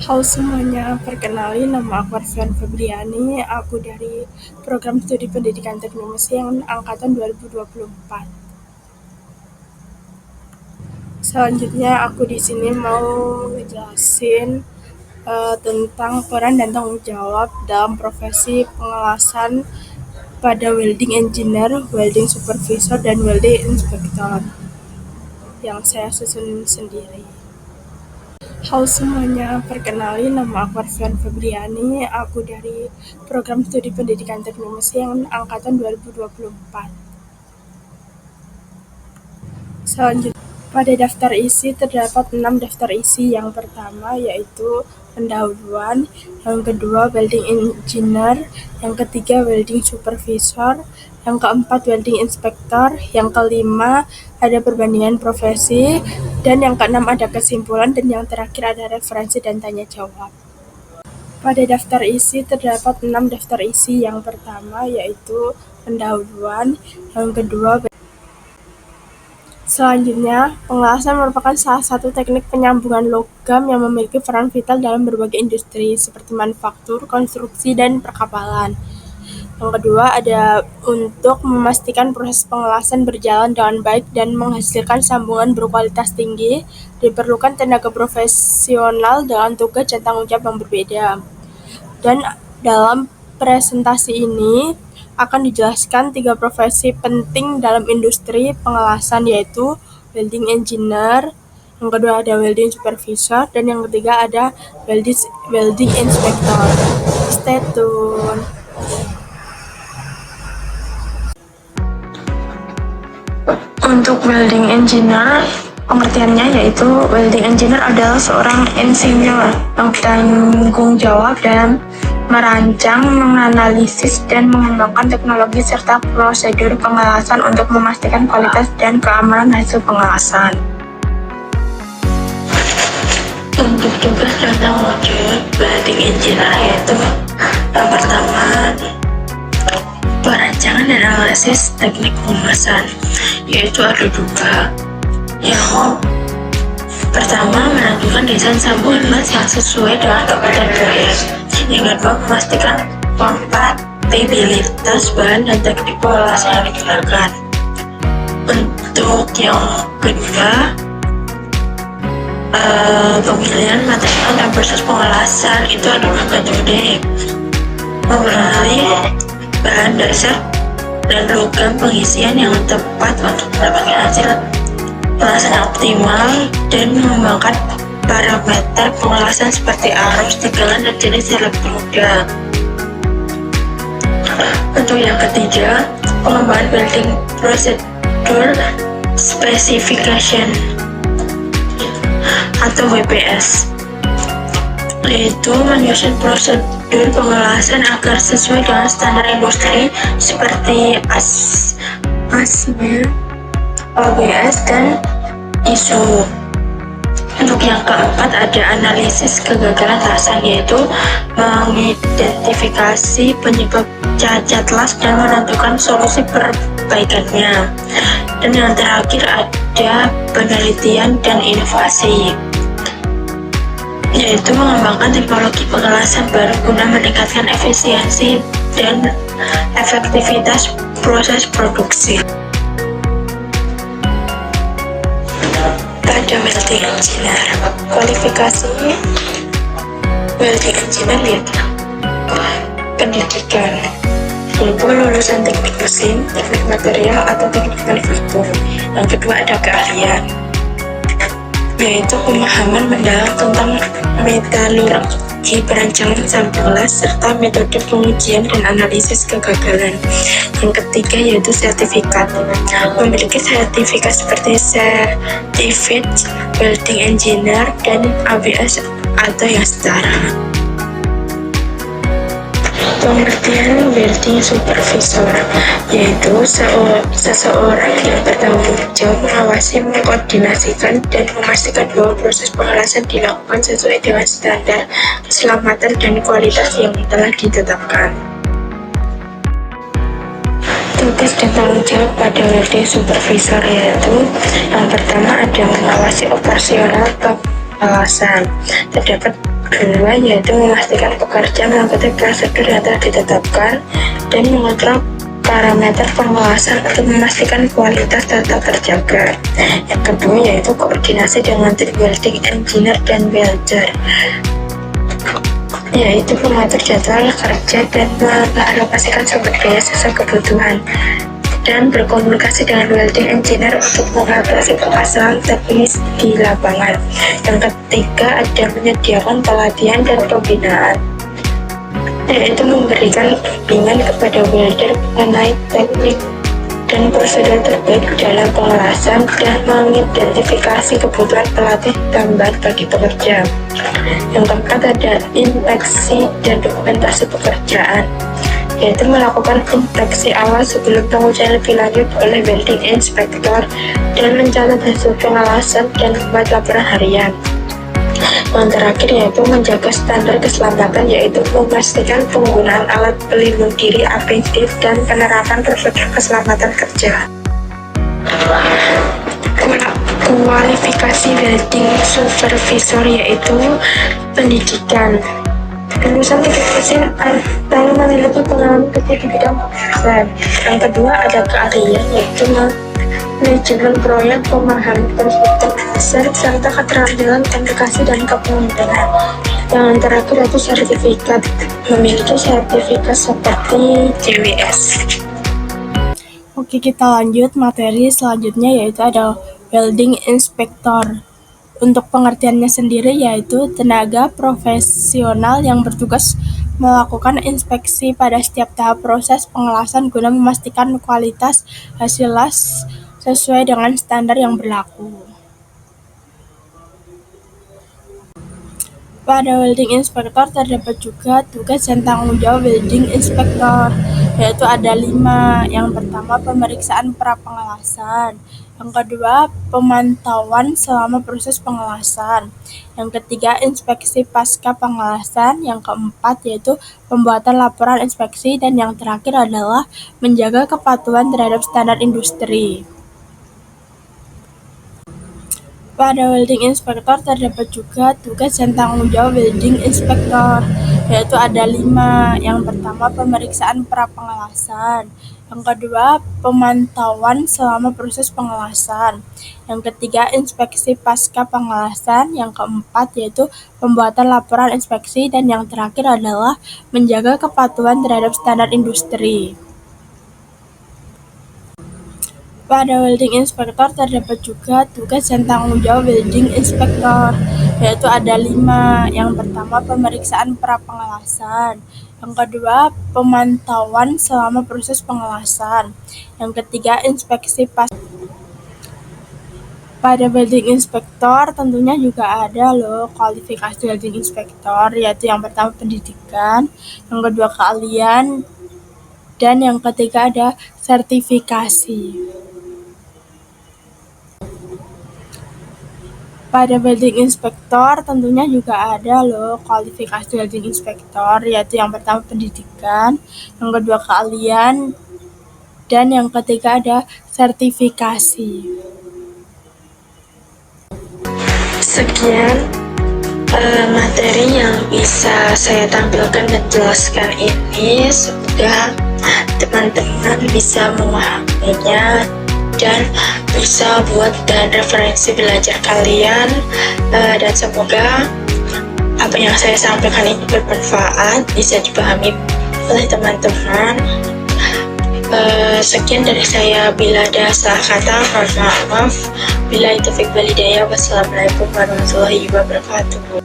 Halo semuanya, perkenalin nama aku Arfian Febriani, aku dari program studi pendidikan teknik mesin angkatan 2024. Selanjutnya aku di sini mau ngejelasin tentang peran dan tanggung jawab dalam profesi pengelasan pada welding engineer, welding supervisor, dan welding inspector yang saya susun sendiri. Halo semuanya, perkenalin nama aku Arfian Febriani, aku dari program studi pendidikan teknik mesin angkatan 2024. Selanjutnya, pada daftar isi terdapat 6 daftar isi. Yang pertama yaitu pendahuluan, yang kedua welding engineer, yang ketiga welding supervisor, yang keempat welding inspector, yang kelima ada perbandingan profesi, dan yang keenam ada kesimpulan, dan yang terakhir ada referensi dan tanya jawab. Pada daftar isi terdapat 6 daftar isi. Yang pertama yaitu pendahuluan, yang kedua. Selanjutnya, pengelasan merupakan salah satu teknik penyambungan logam yang memiliki peran vital dalam berbagai industri seperti manufaktur, konstruksi, dan perkapalan. Yang kedua ada untuk memastikan proses pengelasan berjalan dengan baik dan menghasilkan sambungan berkualitas tinggi, diperlukan tenaga profesional dengan tugas dan tanggung jawab yang berbeda. Dan dalam presentasi ini akan dijelaskan 3 profesi penting dalam industri pengelasan, yaitu welding engineer, yang kedua ada welding supervisor, dan yang ketiga ada welding inspector. Stay tune. Untuk welding engineer, pengertiannya yaitu welding engineer adalah seorang insinyur yang bertanggung jawab dalam merancang, menganalisis, dan mengembangkan teknologi serta prosedur pengelasan untuk memastikan kualitas dan keamanan hasil pengelasan. Untuk tugas dan tanggung jawab welding engineer yaitu yang pertama perancangan dan analisis teknik pengelasan, yaitu ada 2. Yang pertama, menentukan desain sambungan las yang sesuai dengan kebutuhan proyek. Yang kedua, memastikan kompatibilitas bahan dan teknik pengelasan yang digunakan. Untuk yang kedua, pemilihan material dan proses pengelasan itu adalah metode mengenali bahan dasar dan logam pengisian yang tepat untuk mendapatkan hasil pengelasan yang optimal, dan mengembangkan parameter pengelasan seperti arus, tegangan, dan jenis elektroda. Untuk yang ketiga, pengembangan welding procedure specification atau WPS, yaitu menyusun prosedur pengelasan agar sesuai dengan standar industri seperti ASME, ABS, dan ISO. Untuk yang keempat ada analisis kegagalan lasan, yaitu mengidentifikasi penyebab cacat las dan menentukan solusi perbaikannya. Dan yang terakhir ada penelitian dan inovasi, yaitu mengembangkan teknologi pengelasan baru guna meningkatkan efisiensi dan efektivitas proses produksi. Pada welding engineer, kualifikasi welding engineer yaitu pendidikan, yaitu lulusan teknik mesin, teknik material, atau teknik manufaktur. Yang kedua ada keahlian, yaitu pemahaman mendalam tentang metalurgi, perancangan sambung las, serta metode pengujian dan analisis kegagalan. Yang ketiga yaitu sertifikat, memiliki sertifikat seperti Certified Welding Engineer dan ABS atau yang setara. Pengertian welding supervisor, yaitu seseorang yang bertanggung jawab mengawasi, mengkoordinasikan, dan memastikan bahwa proses pengelasan dilakukan sesuai dengan standar keselamatan dan kualitas yang telah ditetapkan. Tugas dan tanggung jawab pada welding supervisor yaitu yang pertama ada mengawasi operasional pengelasan. Terdapat kedua yaitu memastikan pekerja mengikuti prosedur yang telah ditetapkan dan mengontrol parameter pengawasan untuk memastikan kualitas data terjaga. Yang kedua yaitu koordinasi dengan tim building engineer dan welder, yaitu mengatur jadwal kerja dan mengalokasikan sumber daya sesuai kebutuhan, dan berkomunikasi dengan welding engineer untuk mengatasi permasalahan teknis di lapangan. Yang ketiga ada menyediakan pelatihan dan pembinaan, yaitu memberikan bimbingan kepada welder mengenai teknik dan prosedur terbaik dalam pengelasan dan mengidentifikasi kebutuhan pelatih tambahan bagi pekerja. Yang keempat ada inspeksi dan dokumentasi pekerjaan, yaitu melakukan inspeksi awal sebelum pengujian lebih lanjut oleh welding inspector dan mencatat hasil pengelasan dan membuat laporan harian. Yang terakhir yaitu menjaga standar keselamatan, yaitu memastikan penggunaan alat pelindung diri APD dan penerapan prosedur keselamatan kerja. Kualifikasi welding supervisor yaitu pendidikan. Lulusan teknik mesin atau memiliki pengalaman kerja di bidang pekerjaan. Yang kedua ada keahlian yaitu manajemen proyek, pemahaman konstruktor besar, serta keterampilan komunikasi dan kepemimpinan. Yang terakhir itu sertifikat, memiliki sertifikat seperti JWS. Oke, kita lanjut materi selanjutnya yaitu ada welding inspector. Untuk pengertiannya sendiri yaitu tenaga profesional yang bertugas melakukan inspeksi pada setiap tahap proses pengelasan guna memastikan kualitas hasil las sesuai dengan standar yang berlaku. Pada welding inspector terdapat juga tugas dan tanggung jawab welding inspector, yaitu ada 5. Yang pertama, pemeriksaan pra-pengelasan. Yang kedua, pemantauan selama proses pengelasan. Yang ketiga, inspeksi pasca pengelasan. Yang keempat, yaitu pembuatan laporan inspeksi. Dan yang terakhir adalah menjaga kepatuhan terhadap standar industri. Pada welding inspector terdapat juga tugas dan tanggung jawab welding inspector, yaitu ada 5. Yang pertama, pemeriksaan pra-pengelasan. Yang kedua, pemantauan selama proses pengelasan. Yang ketiga, inspeksi pasca pengelasan. Yang keempat, yaitu pembuatan laporan inspeksi. Dan yang terakhir adalah menjaga kepatuhan terhadap standar industri. Pada welding inspector terdapat juga tugas dan tanggung jawab welding inspector, yaitu ada 5. Yang pertama, pemeriksaan pra-pengelasan. Yang kedua, pemantauan selama proses pengelasan. Yang ketiga, inspeksi pasca. Pada welding inspector tentunya juga ada kualifikasi welding inspector, yaitu yang pertama pendidikan, yang kedua keahlian, dan yang ketiga ada sertifikasi. Pada welding inspector tentunya juga ada kualifikasi welding inspector, yaitu yang pertama pendidikan, yang kedua keahlian, dan yang ketiga ada sertifikasi. Sekian materi yang bisa saya tampilkan dan jelaskan ini. Semoga teman-teman bisa memahaminya dan bisa buat dan referensi belajar kalian, dan semoga apa yang saya sampaikan ini bermanfaat, bisa dipahami oleh teman-teman. Sekian dari saya, bila ada salah kata mohon maaf. Bila itu wal hidayah. Wassalamualaikum warahmatullahi wabarakatuh.